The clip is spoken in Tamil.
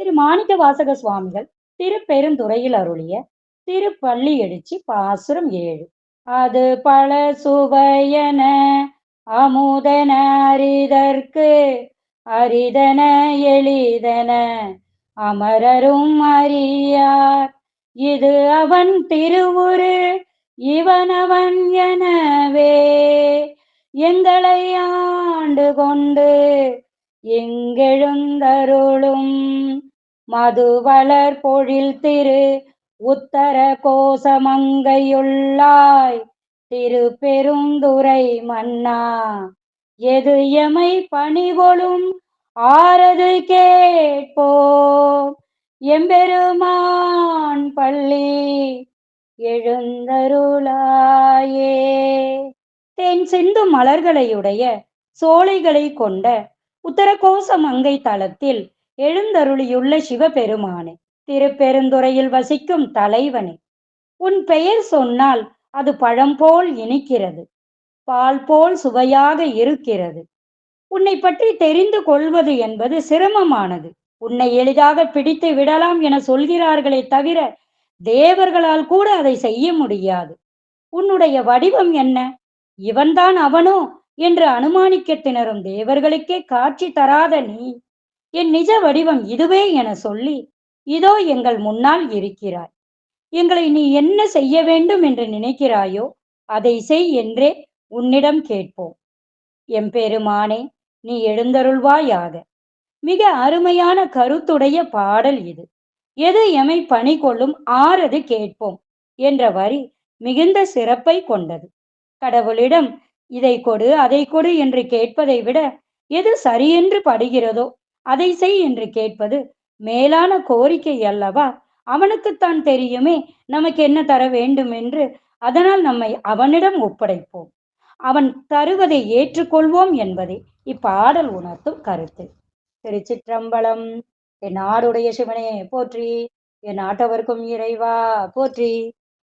திரு மாணிக்க வாசக சுவாமிகள் திருப்பெருந்துறையில் அருளிய திருப்பள்ளி எழுச்சி பாசுரம் 7. அது பல சுவையன அமுதன அரிதற்கு அரிதன எளிதன அமரரும் அறியார் இது அவன் திருவுரு இவனவன் எனவே எங்களை ஆண்டு கொண்டு எங்கெழுந்தருளும் மதுவளர் பொழில் திரு உத்தர கோசமங்கையுள்ளாய் திருப்பெருந்துறை மன்னா எது எமை பணிகொளும் ஆரது கேட்போம் எம்பெருமான் பள்ளி எழுந்தருளாயே. தேன் சிந்தும் மலர்களையுடைய சோலைகளை கொண்ட உத்தரகோச மங்கை தலத்தில் எழுந்தருளியுள்ள சிவபெருமானே, திருப்பெருந்துறையில் வசிக்கும் தலைவனே, உன் பெயர் சொன்னால் அது பழம் போல் இனிக்கிறது, பால் போல் சுவையாக இருக்கிறது. உன்னை பற்றி தெரிந்து கொள்வது என்பது சிரமமானது. உன்னை எளிதாக பிடித்து விடலாம் என சொல்கிறார்களே தவிர தேவர்களால் கூட அதை செய்ய முடியாது. உன்னுடைய வடிவம் என்ன? இவன்தான் அவனோ என்று அனுமானிக்க திணறும் தேவர்களுக்கே காட்சி தராத நீ என் நிஜ வடிவம் இதுவே என சொல்லி இதோ எங்கள் முன்னால் இருக்கிறாய். எங்களை நீ என்ன செய்ய வேண்டும் என்று நினைக்கிறாயோ அதை செய் என்றே உன்னிடம் கேட்போம். எம்பெருமானே, நீ எழுந்தருள்வாயாக. மிக அருமையான கருத்துடைய பாடல் இது. எது எமை பணி கொள்ளும் ஆறது கேட்போம் என்ற வரி மிகுந்த சிறப்பை கொண்டது. கடவுளிடம் இதை கொடு அதை கொடு என்று கேட்பதை விட எது சரியென்று படுகிறதோ அதை செய் என்று கேட்பது மேலான கோரிக்கை அல்லவா? அவனுக்குத்தான் தெரியுமே நமக்கு என்ன தர வேண்டும் என்று. அதனால் நம்மை அவனிடம் ஒப்படைப்போம், அவன் தருவதை ஏற்றுக்கொள்வோம் என்பதே இப்பாடல் உணர்த்தும் கருத்து. திருச்சிற்றம்பலம். என் நாடுடைய சிவனே போற்றி, என் நாட்டவர்க்கும் இறைவா போற்றி.